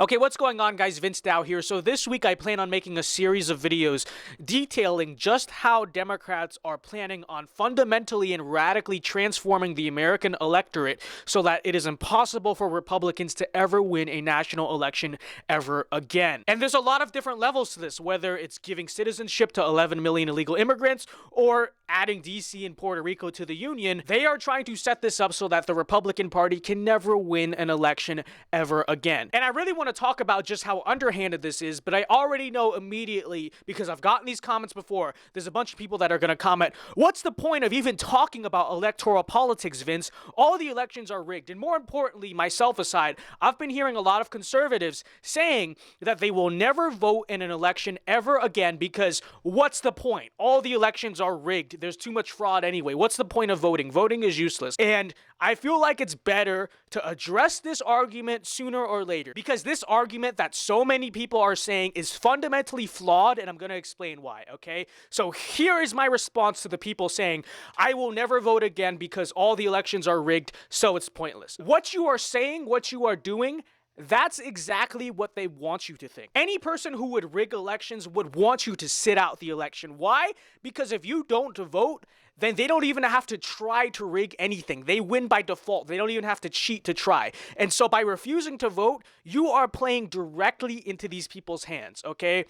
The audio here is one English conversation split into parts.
Okay, what's going on, guys? VinceDao here. So this week I plan on making a series of videos detailing just how Democrats are planning on fundamentally and radically transforming the American electorate so that it is impossible for Republicans to ever win a national election ever again. And there's a lot of different levels to this, whether it's giving citizenship to 11 million illegal immigrants or adding DC and Puerto Rico to the Union. They are trying to set this up so that the Republican Party can never win an election ever again. And I really want to talk about just how underhanded this is, but I already know immediately, because I've gotten these comments before, there's a bunch of people that are going to comment, what's the point of even talking about electoral politics, Vince? All the elections are rigged. And more importantly, myself aside, I've been hearing a lot of conservatives saying that they will never vote in an election ever again because what's the point? All the elections are rigged. There's too much fraud anyway. What's the point of voting? Voting is useless. And I feel like it's better to address this argument sooner or later, because this argument that so many people are saying is fundamentally flawed, and I'm going to explain why, okay? So here is my response to the people saying, I will never vote again because all the elections are rigged, so it's pointless. What you are saying, what you are doing, that's exactly what they want you to think. Any person who would rig elections would want you to sit out the election. Why? Because if you don't vote, then they don't even have to try to rig anything. They win by default. They don't even have to cheat to try. And so by refusing to vote, you are playing directly into these people's hands, okay?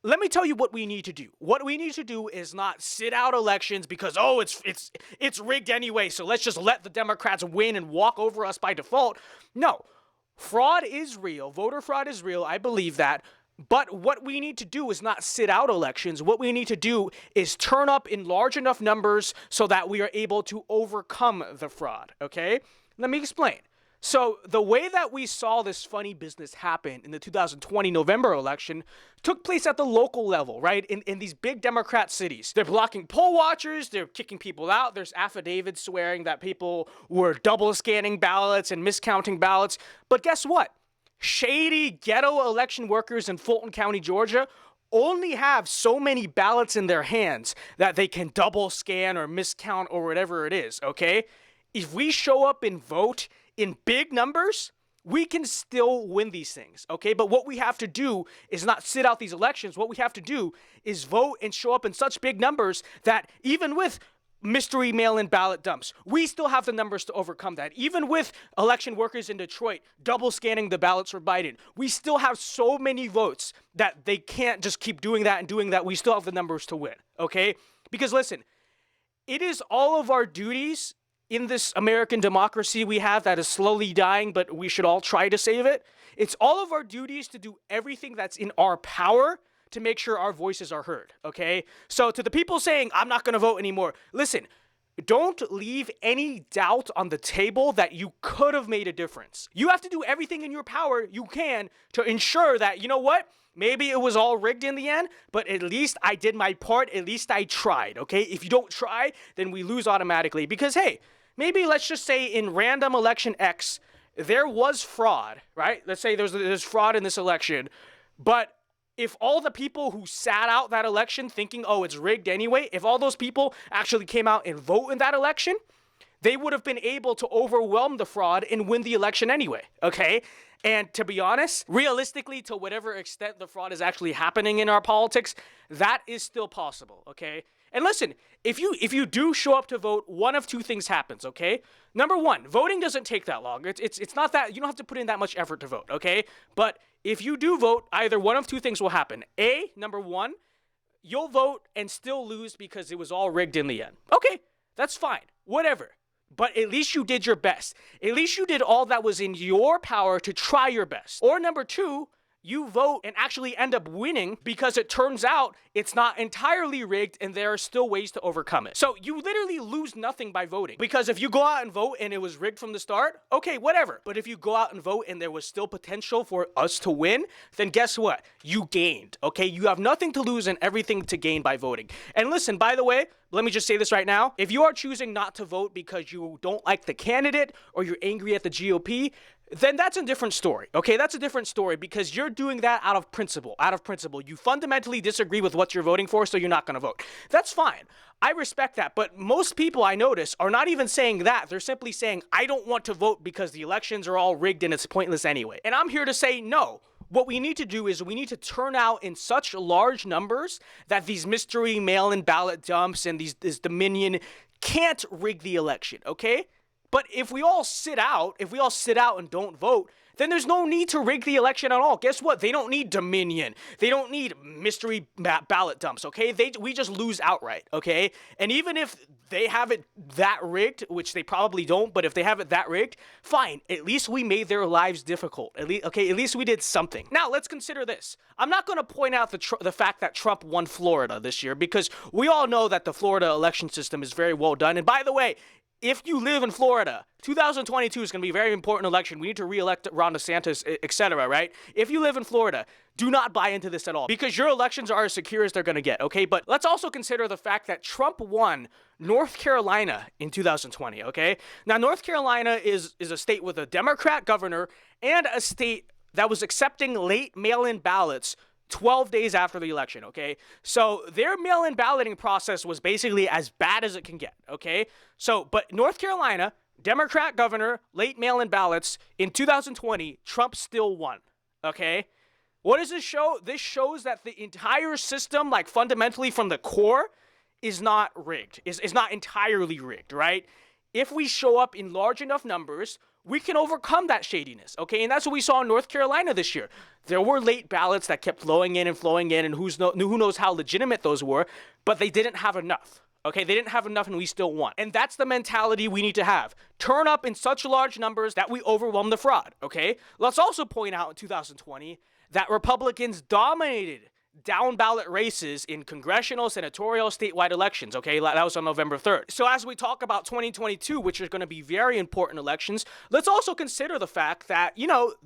Let me tell you what we need to do. What we need to do is not sit out elections because, oh, it's rigged anyway, so let's just let the Democrats win and walk over us by default. No. Fraud is real. Voter fraud is real. I believe that. But what we need to do is not sit out elections. What we need to do is turn up in large enough numbers so that we are able to overcome the fraud, okay? Let me explain. So the way that we saw this funny business happen in the 2020 November election took place at the local level, right? In these big Democrat cities. They're blocking poll watchers, they're kicking people out, there's affidavits swearing that people were double scanning ballots and miscounting ballots. But guess what? Shady ghetto election workers in Fulton County, Georgia only have so many ballots in their hands that they can double scan or miscount or whatever it is, okay? If we show up and vote in big numbers, we can still win these things, okay? But what we have to do is not sit out these elections. What we have to do is vote and show up in such big numbers that even with mystery mail-in ballot dumps, we still have the numbers to overcome that. Even with election workers in Detroit double scanning the ballots for Biden, we still have so many votes that they can't just keep doing that and doing that. We still have the numbers to win, okay? Because listen, it is all of our duties in this American democracy we have that is slowly dying, but we should all try to save it. It's all of our duties to do everything that's in our power to make sure our voices are heard, okay? So to the people saying, I'm not going to vote anymore, listen, don't leave any doubt on the table that you could have made a difference. You have to do everything in your power you can to ensure that, you know what? Maybe it was all rigged in the end, but at least I did my part. At least I tried, okay? If you don't try, then we lose automatically because, hey, maybe let's just say in random election X, there was fraud, right? Let's say there's fraud in this election, but if all the people who sat out that election thinking, oh, it's rigged anyway, if all those people actually came out and vote in that election, they would have been able to overwhelm the fraud and win the election anyway, okay? And to be honest, realistically, to whatever extent the fraud is actually happening in our politics, that is still possible, okay? And listen, if you do show up to vote, one of two things happens, okay? Number one, voting doesn't take that long. It's not that, you don't have to put in that much effort to vote, okay? But if you do vote, either one of two things will happen. A, number one, you'll vote and still lose because it was all rigged in the end. Okay, that's fine, whatever. But at least you did your best. At least you did all that was in your power to try your best. Or number two, you vote and actually end up winning because it turns out it's not entirely rigged and there are still ways to overcome it. So you literally lose nothing by voting, because if you go out and vote and it was rigged from the start, okay, whatever. But if you go out and vote and there was still potential for us to win, then guess what? You gained, okay? You have nothing to lose and everything to gain by voting. And listen, by the way, let me just say this right now. If you are choosing not to vote because you don't like the candidate or you're angry at the GOP, then that's a different story, okay? That's a different story because you're doing that out of principle, You fundamentally disagree with what you're voting for, so you're not going to vote. That's fine. I respect that, but most people I notice are not even saying that. They're simply saying, I don't want to vote because the elections are all rigged and it's pointless anyway. And I'm here to say no. What we need to do is we need to turn out in such large numbers that these mystery mail-in ballot dumps and this Dominion can't rig the election, okay? But if we all sit out and don't vote, then there's no need to rig the election at all. Guess what? They don't need Dominion. They don't need mystery ballot dumps, okay? We just lose outright, okay? And even if they have it that rigged, which they probably don't, but if they have it that rigged, fine. At least we made their lives difficult. At least we did something. Now, let's consider this. I'm not going to point out the fact that Trump won Florida this year because we all know that the Florida election system is very well done. And by the way, if you live in Florida, 2022 is going to be a very important election. We need to re-elect Ron DeSantis, etc., right? If you live in Florida, do not buy into this at all because your elections are as secure as they're going to get, okay? But let's also consider the fact that Trump won North Carolina in 2020, okay? Now, North Carolina is a state with a Democrat governor and a state that was accepting late mail-in ballots 12 days after the election, okay? So their mail-in balloting process was basically as bad as it can get, okay? So, but North Carolina, Democrat governor, late mail-in ballots, in 2020, Trump still won, okay? What does this show? This shows that the entire system, like fundamentally from the core, is not rigged, is not entirely rigged, right? If we show up in large enough numbers, we can overcome that shadiness, okay? And that's what we saw in North Carolina this year. There were late ballots that kept flowing in, and who knows how legitimate those were, but they didn't have enough, okay? They didn't have enough, and we still won. And that's the mentality we need to have. Turn up in such large numbers that we overwhelm the fraud, okay? Let's also point out in 2020 that Republicans dominated down ballot races in congressional, senatorial, statewide elections, okay? That was on November 3rd. So as we talk about 2022, which is going to be very important elections, let's also consider the fact that,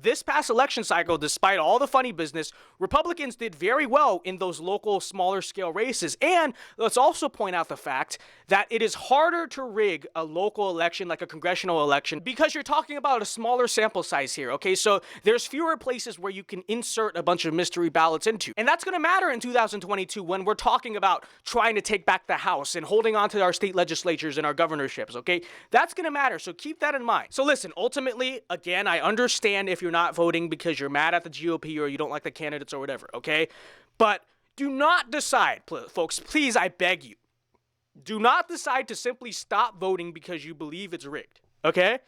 this past election cycle, despite all the funny business, Republicans did very well in those local, smaller scale races. And let's also point out the fact that it is harder to rig a local election like a congressional election because you're talking about a smaller sample size here, okay? So there's fewer places where you can insert a bunch of mystery ballots into. And that's going to matter in 2022 when we're talking about trying to take back the House and holding on to our state legislatures and our governorships, okay? That's going to matter, so keep that in mind. So listen, ultimately, again, I understand if you're not voting because you're mad at the GOP or you don't like the candidates or whatever, okay? But do not decide, folks, please, I beg you, do not decide to simply stop voting because you believe it's rigged, okay?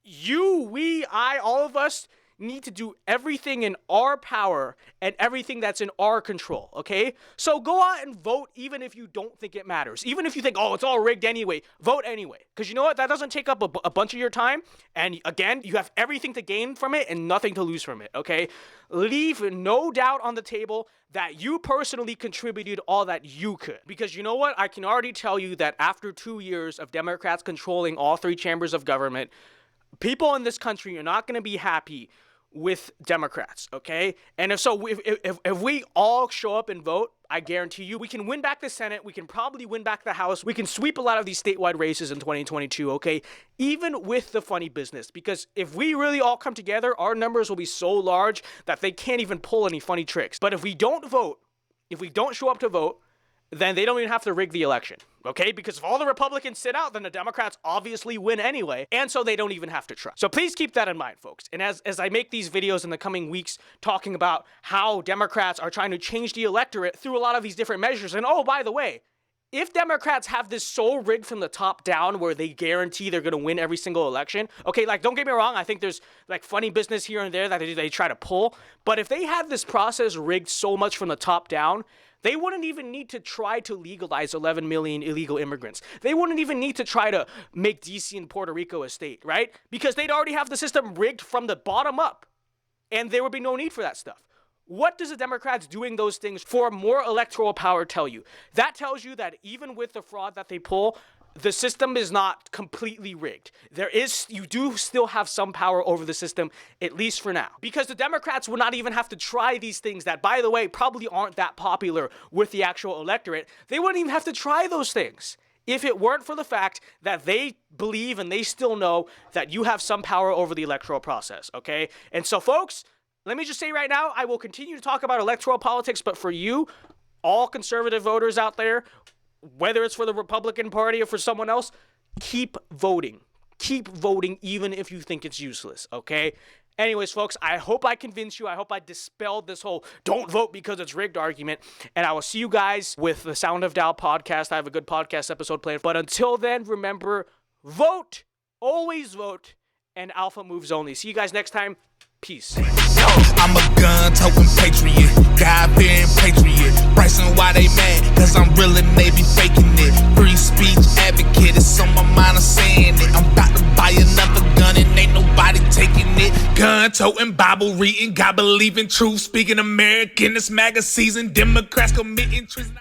You, we, I, all of us need to do everything in our power and everything that's in our control, okay? So go out and vote even if you don't think it matters. Even if you think, oh, it's all rigged anyway, vote anyway. Because you know what? That doesn't take up a bunch of your time. And again, you have everything to gain from it and nothing to lose from it, okay? Leave no doubt on the table that you personally contributed all that you could. Because you know what? I can already tell you that after 2 years of Democrats controlling all 3 chambers of government, people in this country are not going to be happy with Democrats, okay? And if we all show up and vote, I guarantee you, we can win back the Senate, we can probably win back the House, we can sweep a lot of these statewide races in 2022, okay? Even with the funny business, because if we really all come together, our numbers will be so large that they can't even pull any funny tricks. But if we don't vote, if we don't show up to vote, then they don't even have to rig the election, okay? Because if all the Republicans sit out, then the Democrats obviously win anyway, and so they don't even have to try. So please keep that in mind, folks. And as I make these videos in the coming weeks talking about how Democrats are trying to change the electorate through a lot of these different measures, and oh, by the way, if Democrats have this so rigged from the top down where they guarantee they're going to win every single election, okay, like, don't get me wrong, I think there's, like, funny business here and there that they try to pull, but if they had this process rigged so much from the top down, they wouldn't even need to try to legalize 11 million illegal immigrants. They wouldn't even need to try to make DC and Puerto Rico a state, right? Because they'd already have the system rigged from the bottom up, and there would be no need for that stuff. What does the Democrats doing those things for more electoral power tell you? That tells you that even with the fraud that they pull, the system is not completely rigged. You do still have some power over the system, at least for now. Because the Democrats would not even have to try these things that, by the way, probably aren't that popular with the actual electorate. They wouldn't even have to try those things if it weren't for the fact that they believe and they still know that you have some power over the electoral process, okay? And so, folks, let me just say right now, I will continue to talk about electoral politics, but for you, all conservative voters out there, whether it's for the Republican Party or for someone else, keep voting. Keep voting even if you think it's useless, okay? Anyways, folks, I hope I convinced you. I hope I dispelled this whole don't vote because it's rigged argument. And I will see you guys with the Sound of Dow podcast. I have a good podcast episode planned. But until then, remember, vote, always vote, and alpha moves only. See you guys next time. Peace. I'm a gun-toting patriot, God-fearing patriot. Bryson, why they mad? Cause I'm real and they be faking it. Free speech advocate, it's on my mind, I'm saying it. I'm about to buy another gun and ain't nobody taking it. Gun-toting, Bible reading, God believing, truth speaking American. This MAGA season, Democrats committing treason.